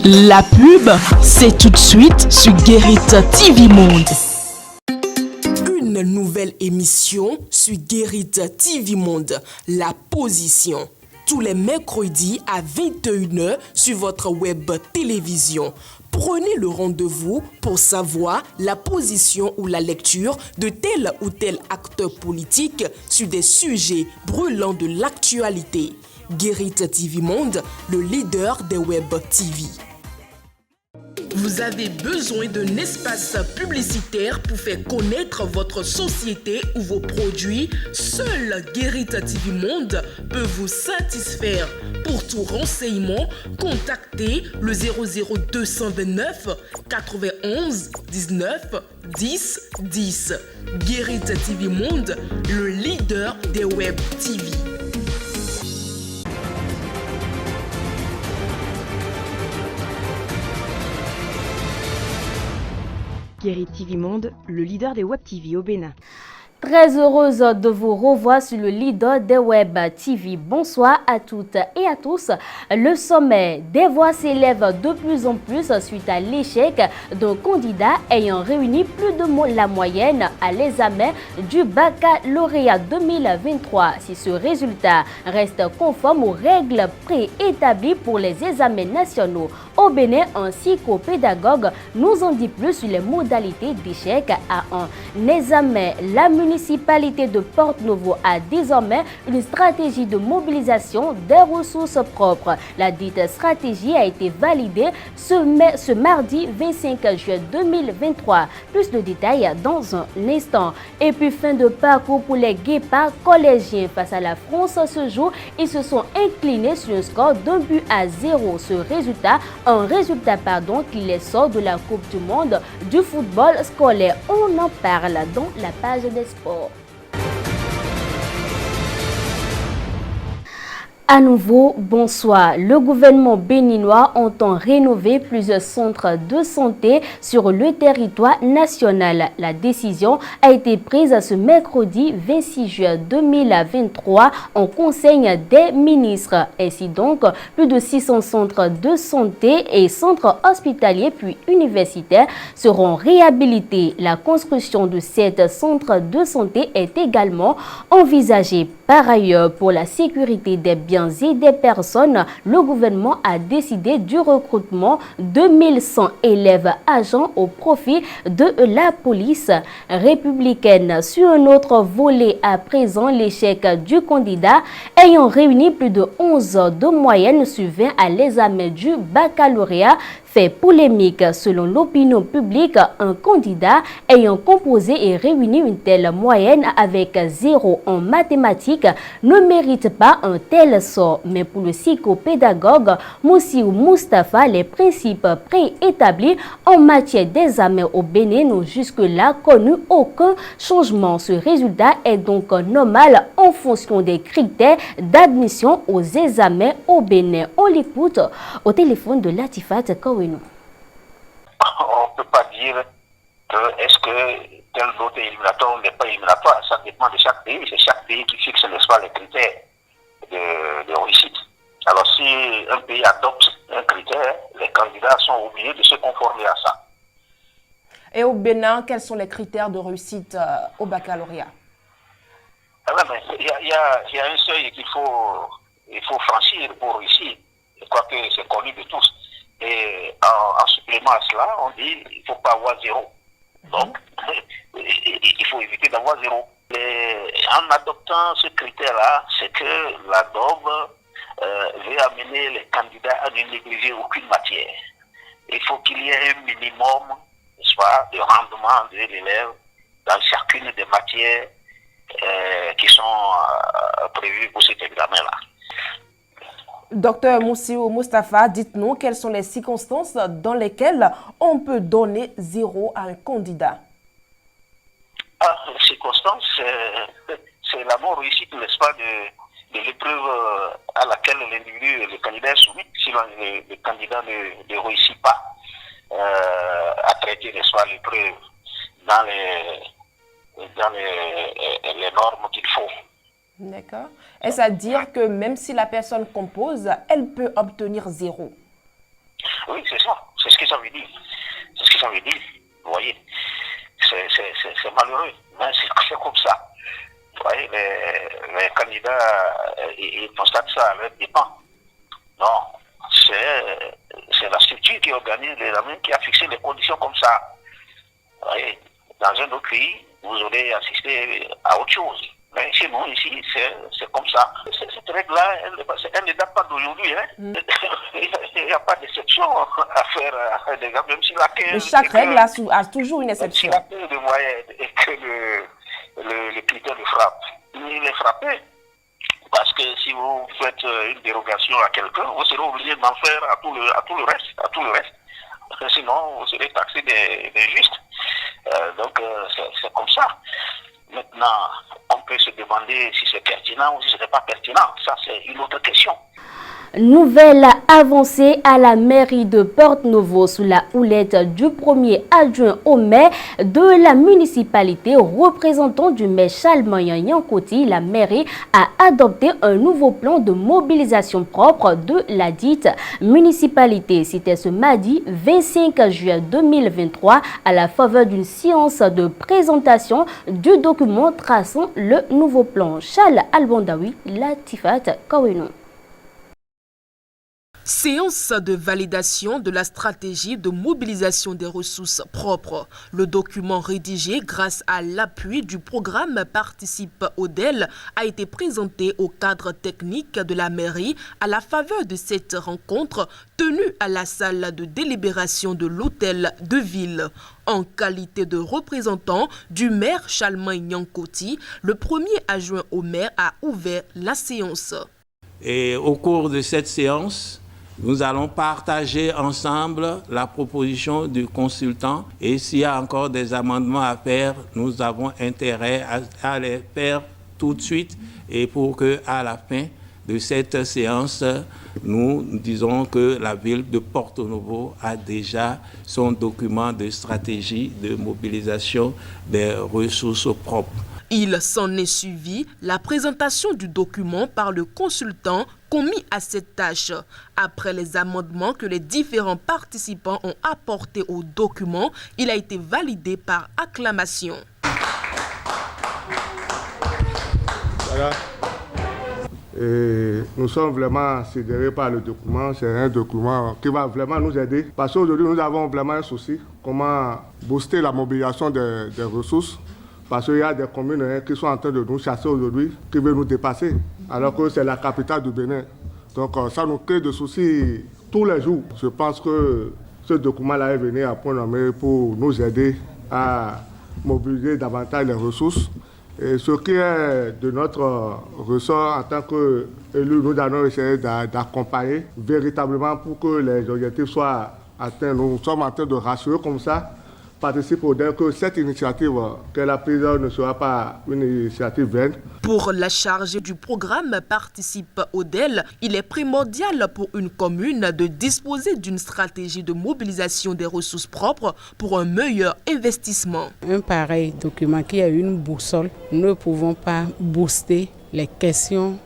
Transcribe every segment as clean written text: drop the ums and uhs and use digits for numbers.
La pub, c'est tout de suite sur Guérit TV Monde. Une nouvelle émission sur Guérit TV Monde, La Position. Tous les mercredis à 21h sur votre web télévision. Prenez le rendez-vous pour savoir la position ou la lecture de tel ou tel acteur politique sur des sujets brûlants de l'actualité. Guérit TV Monde, le leader des web TV. Vous avez besoin d'un espace publicitaire pour faire connaître votre société ou vos produits? Seul Guérit TV Monde peut vous satisfaire. Pour tout renseignement, contactez le 00229 91 19 10 10. Guérit TV Monde, le leader des web TV. Guérit TV Monde, le leader des Web TV au Bénin. Très heureuse de vous revoir sur le leader des Web TV. Bonsoir à toutes et à tous. Le sommet des voix s'élève de plus en plus suite à l'échec d'un candidat ayant réuni plus de la moyenne à l'examen du baccalauréat 2023. Si ce résultat reste conforme aux règles préétablies pour les examens nationaux au Bénin ainsi qu'aux pédagogues, nous en dit plus sur les modalités d'échec à un examen. La municipalité de Porte-Novo a désormais une stratégie de mobilisation des ressources propres. La dite stratégie a été validée ce mardi 25 juin 2023. Plus de détails dans un instant. Et puis fin de parcours pour les guépards collégiens face à la France ce jour. Ils se sont inclinés sur un score d'1-0. Ce résultat, un résultat qui les sort de la Coupe du Monde du football scolaire. On en parle dans la page des sports. À nouveau, bonsoir. Le gouvernement béninois entend rénover plusieurs centres de santé sur le territoire national. La décision a été prise ce mercredi 26 juin 2023 en Conseil des ministres. Ainsi donc, plus de 600 centres de santé et centres hospitaliers puis universitaires seront réhabilités. La construction de 7 centres de santé est également envisagée. Par ailleurs, pour la sécurité des biens et des personnes, le gouvernement a décidé du recrutement de 1100 élèves agents au profit de la police républicaine. Sur un autre volet, à présent, l'échec du candidat ayant réuni plus de 11 de moyenne sur 20 à l'examen du baccalauréat fait polémique. Selon l'opinion publique, un candidat ayant composé et réuni une telle moyenne avec 0 en mathématiques ne mérite pas un tel sort. Mais pour le psychopédagogue Moussiou Moustapha, les principes préétablis en matière d'examen au Bénin n'ont jusque-là connu aucun changement. Ce résultat est donc normal en fonction des critères d'admission aux examens au Bénin. On l'écoute au téléphone de Latifat Kaweno. On ne peut pas dire que est-ce que tel vote est éliminatoire ou n'est pas éliminatoire. Ça dépend de chaque pays. C'est chaque pays qui fixe, n'est-ce pas, les critères de réussite. Alors si un pays adopte un critère, les candidats sont obligés de se conformer à ça. Et au Bénin, quels sont les critères de réussite au baccalauréat? Il y a un seuil qu'il faut franchir pour réussir. Je crois que c'est connu de tous. Et en supplément à cela, on dit qu'il ne faut pas avoir 0. Donc, il faut éviter d'avoir 0. En adoptant ce critère-là, c'est que la DOB veut amener les candidats à ne négliger aucune matière. Il faut qu'il y ait un minimum, soit de rendement de l'élève dans chacune des matières qui sont prévues pour cet examen-là. Docteur Moussiou Moustapha, dites-nous quelles sont les circonstances dans lesquelles on peut donner 0 à un candidat. Les circonstances, c'est la non-réussite, n'est-ce pas, de l'épreuve à laquelle l'individu, le candidat est soumis. Si le candidat ne réussit pas à traiter, n'est-ce pas, l'épreuve dans les normes qu'il faut. D'accord. Est-ce à dire que même si la personne compose, elle peut obtenir 0? Oui, c'est ça. C'est ce que ça veut dire. C'est ce que ça veut dire. Vous voyez, c'est malheureux, mais c'est comme ça. Vous voyez, les candidats, ils constatent ça à leur dépens. Non, c'est la structure qui organise l'examen qui a fixé les conditions comme ça. Vous voyez, dans un autre pays, vous aurez assisté à autre chose. Mais chez nous, ici, c'est comme ça. Cette règle-là, elle ne date pas d'aujourd'hui. Hein. Il n'y a pas d'exception à faire à des gars, même si la Mais chaque règle a toujours une exception. Si la paix de moyens et que le critère de frappe, il est frappé. Parce que si vous faites une dérogation à quelqu'un, vous serez obligé d'en faire à tout le reste. Sinon, vous serez taxé d'injuste. Donc, c'est comme ça. Maintenant, on peut se demander si c'est pertinent ou si ce n'est pas pertinent. Ça, c'est une autre question. Nouvelle avancée à la mairie de Porto-Novo sous la houlette du premier adjoint au maire de la municipalité, représentant du maire Chalmayan Yankoti. La mairie a adopté un nouveau plan de mobilisation propre de la dite municipalité. C'était ce mardi 25 juillet 2023 à la faveur d'une séance de présentation du document traçant le nouveau plan. Charles Albondawi, Latifat Kaweno. Séance de validation de la stratégie de mobilisation des ressources propres. Le document rédigé grâce à l'appui du programme Participe Odel a été présenté au cadre technique de la mairie à la faveur de cette rencontre tenue à la salle de délibération de l'hôtel de ville. En qualité de représentant du maire Chalmayan Yankoti, le premier adjoint au maire a ouvert la séance. Et au cours de cette séance, nous allons partager ensemble la proposition du consultant et s'il y a encore des amendements à faire, nous avons intérêt à les faire tout de suite et pour qu'à la fin de cette séance, nous disons que la ville de Porto-Novo a déjà son document de stratégie de mobilisation des ressources propres. Il s'en est suivi la présentation du document par le consultant commis à cette tâche. Après les amendements que les différents participants ont apportés au document, il a été validé par acclamation. Voilà. Et nous sommes vraiment sidérés par le document. C'est un document qui va vraiment nous aider. Parce qu'aujourd'hui, nous avons vraiment un souci. Comment booster la mobilisation des ressources. Parce qu'il y a des communes qui sont en train de nous chasser aujourd'hui, qui veulent nous dépasser, alors que c'est la capitale du Bénin. Donc ça nous crée des soucis tous les jours. Je pense que ce document-là est venu à point nommé pour nous aider à mobiliser davantage les ressources. Et ce qui est de notre ressort en tant qu'élus, nous allons essayer d'accompagner véritablement pour que les objectifs soient atteints. Nous sommes en train de rassurer comme ça. Participe au DER que cette initiative qu'elle a prise ne sera pas une initiative vaine. Pour la charge du programme Participe Odel, il est primordial pour une commune de disposer d'une stratégie de mobilisation des ressources propres pour un meilleur investissement. Un pareil document qui a une boussole, nous ne pouvons pas booster les questions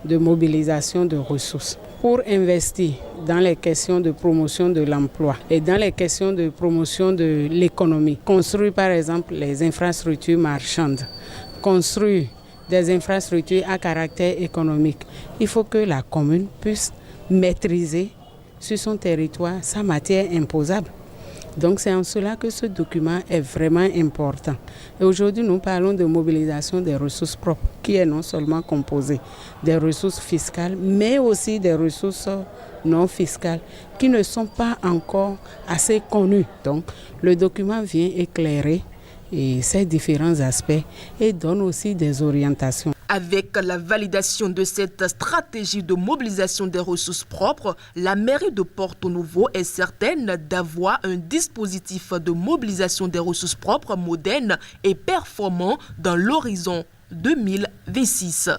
de mobilisation de ressources. Pour investir dans les questions de promotion de l'emploi et dans les questions de promotion de l'économie, construire par exemple les infrastructures marchandes, construire des infrastructures à caractère économique, il faut que la commune puisse maîtriser sur son territoire sa matière imposable. Donc c'est en cela que ce document est vraiment important. Et aujourd'hui, nous parlons de mobilisation des ressources propres, qui est non seulement composée des ressources fiscales, mais aussi des ressources non fiscales, qui ne sont pas encore assez connues. Donc le document vient éclairer ces différents aspects et donne aussi des orientations. Avec la validation de cette stratégie de mobilisation des ressources propres, la mairie de Porto-Novo est certaine d'avoir un dispositif de mobilisation des ressources propres moderne et performant dans l'horizon 2026.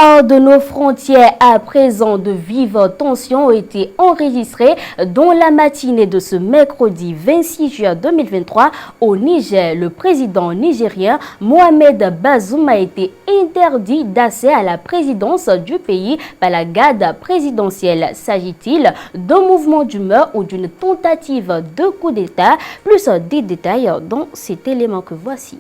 Hors de nos frontières, à présent, de vives tensions ont été enregistrées dans la matinée de ce mercredi 26 juin 2023 au Niger. Le président nigérien Mohamed Bazoum a été interdit d'accès à la présidence du pays par la garde présidentielle. S'agit-il d'un mouvement d'humeur ou d'une tentative de coup d'État? Plus des détails dans cet élément que voici.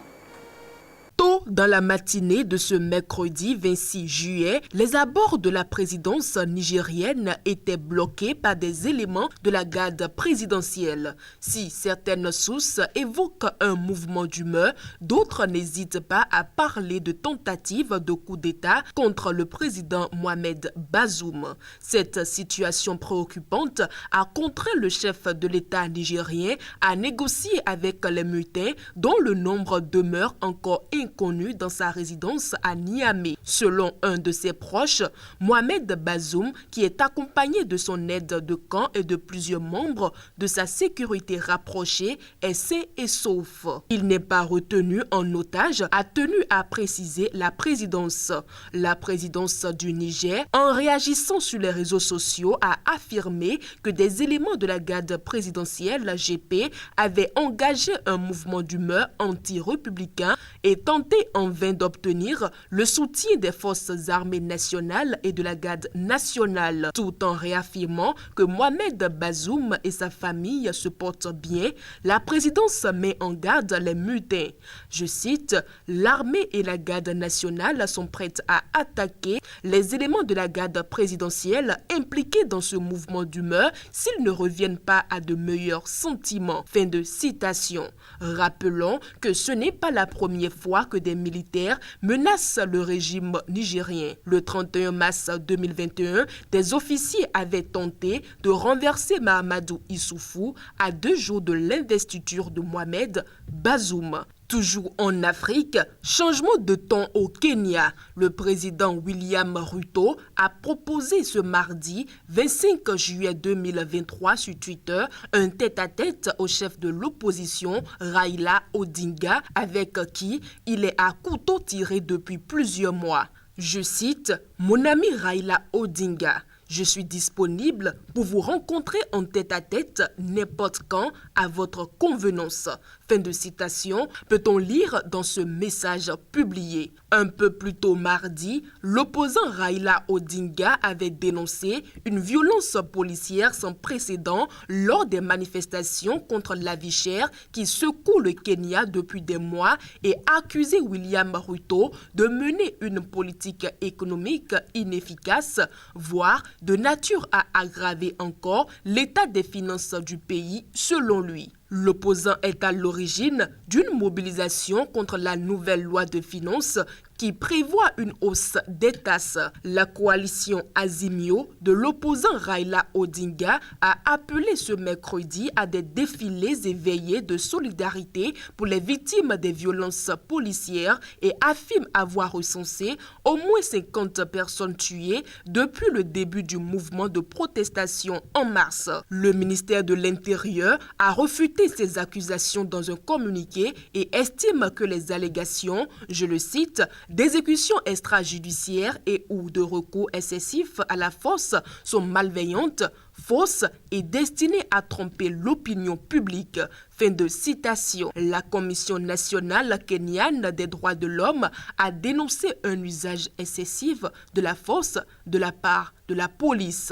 Tôt dans la matinée de ce mercredi 26 juillet, les abords de la présidence nigérienne étaient bloqués par des éléments de la garde présidentielle. Si certaines sources évoquent un mouvement d'humeur, d'autres n'hésitent pas à parler de tentative de coup d'État contre le président Mohamed Bazoum. Cette situation préoccupante a contraint le chef de l'État nigérien à négocier avec les mutins dont le nombre demeure encore inconnu dans sa résidence à Niamey. Selon un de ses proches, Mohamed Bazoum, qui est accompagné de son aide de camp et de plusieurs membres de sa sécurité rapprochée, est sain et sauf. Il n'est pas retenu en otage, a tenu à préciser la présidence. La présidence du Niger, en réagissant sur les réseaux sociaux, a affirmé que des éléments de la garde présidentielle GP avaient engagé un mouvement d'humeur anti-républicain et tenté en vain d'obtenir le soutien des forces armées nationales et de la garde nationale, tout en réaffirmant que Mohamed Bazoum et sa famille se portent bien. La présidence met en garde les mutins. Je cite, « L'armée et la garde nationale sont prêtes à attaquer les éléments de la garde présidentielle impliqués dans ce mouvement d'humeur s'ils ne reviennent pas à de meilleurs sentiments. » Fin de citation. Rappelons que ce n'est pas la première fois que des militaires menacent le régime nigérien. Le 31 mars 2021, des officiers avaient tenté de renverser Mahamadou Issoufou à 2 jours de l'investiture de Mohamed Bazoum. Toujours en Afrique, changement de ton au Kenya. Le président William Ruto a proposé ce mardi 25 juillet 2023 sur Twitter un tête-à-tête au chef de l'opposition Raila Odinga avec qui il est à couteau tiré depuis plusieurs mois. Je cite, « Mon ami Raila Odinga, je suis disponible pour vous rencontrer en tête-à-tête n'importe quand à votre convenance. » Fin de citation, peut-on lire dans ce message publié. Un peu plus tôt mardi, l'opposant Raila Odinga avait dénoncé une violence policière sans précédent lors des manifestations contre la vie chère qui secoue le Kenya depuis des mois et accusé William Ruto de mener une politique économique inefficace, voire de nature à aggraver encore l'état des finances du pays, selon lui. L'opposant est à l'origine d'une mobilisation contre la nouvelle loi de finances qui prévoit une hausse des taxes. La coalition Azimio de l'opposant Raila Odinga a appelé ce mercredi à des défilés éveillés de solidarité pour les victimes des violences policières et affirme avoir recensé au moins 50 personnes tuées depuis le début du mouvement de protestation en mars. Le ministère de l'Intérieur a refuté ces accusations dans un communiqué et estime que les allégations, je le cite, d'exécution extrajudiciaire et ou de recours excessif à la force sont malveillantes, fausses et destinées à tromper l'opinion publique. Fin de citation. La Commission nationale kenyane des droits de l'homme a dénoncé un usage excessif de la force de la part de la police.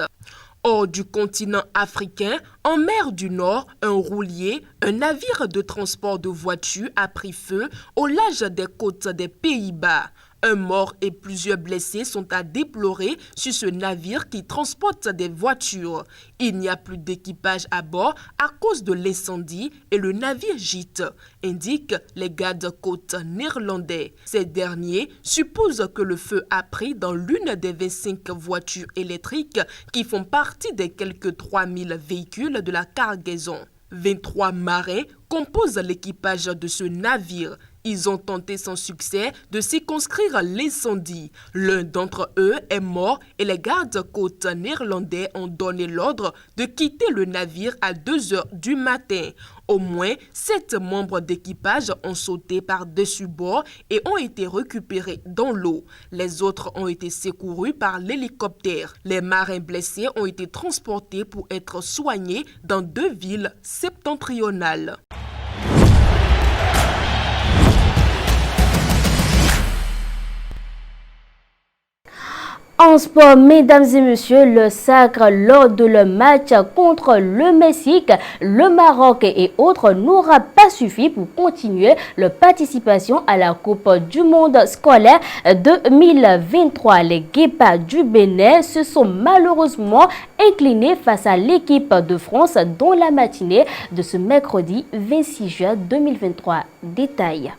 Hors du continent africain, en mer du Nord, un roulier, un navire de transport de voitures a pris feu au large des côtes des Pays-Bas. Un mort et plusieurs blessés sont à déplorer sur ce navire qui transporte des voitures. Il n'y a plus d'équipage à bord à cause de l'incendie et le navire gîte, indiquent les gardes-côtes néerlandais. Ces derniers supposent que le feu a pris dans l'une des 25 voitures électriques qui font partie des quelques 3000 véhicules de la cargaison. 23 marins composent l'équipage de ce navire. Ils ont tenté sans succès de circonscrire l'incendie. L'un d'entre eux est mort et les gardes-côtes néerlandais ont donné l'ordre de quitter le navire à 2 heures du matin. Au moins 7 membres d'équipage ont sauté par-dessus bord et ont été récupérés dans l'eau. Les autres ont été secourus par l'hélicoptère. Les marins blessés ont été transportés pour être soignés dans 2 villes septentrionales. En sport, mesdames et messieurs, le sacre lors de le match contre le Mexique, le Maroc et autres n'aura pas suffi pour continuer leur participation à la Coupe du monde scolaire 2023. Les Guépards du Bénin se sont malheureusement inclinés face à l'équipe de France dans la matinée de ce mercredi 26 juin 2023. Détail.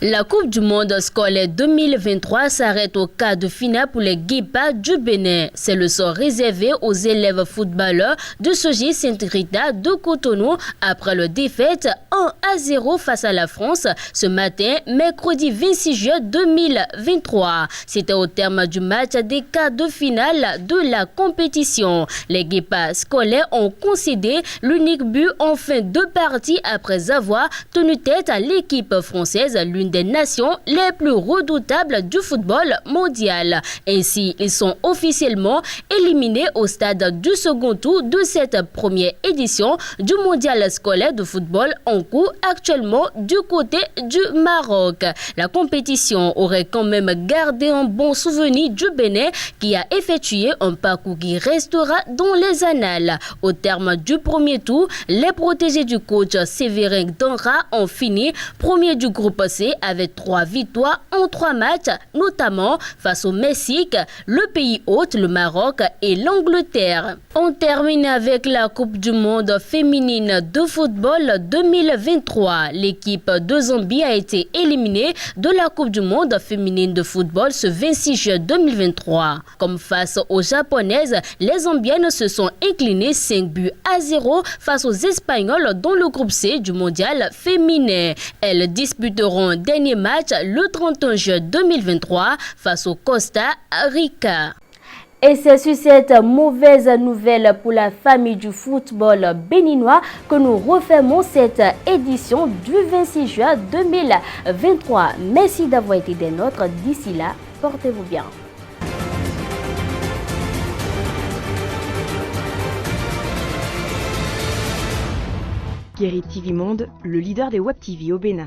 La Coupe du monde scolaire 2023 s'arrête au quart de finale pour les Guépards du Bénin. C'est le sort réservé aux élèves footballeurs de Soji Saint-Rita de Cotonou après leur défaite 1-0 face à la France ce matin, mercredi 26 juin 2023. C'était au terme du match des quarts de finale de la compétition. Les Guépards scolaires ont concédé l'unique but en fin de partie après avoir tenu tête à l'équipe française, l'une des nations les plus redoutables du football mondial. Ainsi, ils sont officiellement éliminés au stade du second tour de cette première édition du mondial scolaire de football en cours actuellement du côté du Maroc. La compétition aurait quand même gardé un bon souvenir du Bénin qui a effectué un parcours qui restera dans les annales. Au terme du premier tour, les protégés du coach Séverin Danra ont fini premier du groupe C avec 3 victoires en 3 matchs, notamment face au Mexique, le pays hôte, le Maroc et l'Angleterre. On termine avec la Coupe du monde féminine de football 2023. L'équipe de Zambie a été éliminée de la Coupe du monde féminine de football ce 26 juin 2023. Comme face aux Japonaises, les Zambiennes se sont inclinées 5-0 face aux Espagnols dans le groupe C du mondial féminin. Elles disputeront un dernier match le 31 juin 2023 face au Costa Rica. Et c'est sur cette mauvaise nouvelle pour la famille du football béninois que nous refermons cette édition du 26 juin 2023. Merci d'avoir été des nôtres. D'ici là, portez-vous bien. Guéri TV Monde, le leader des Web TV au Bénin.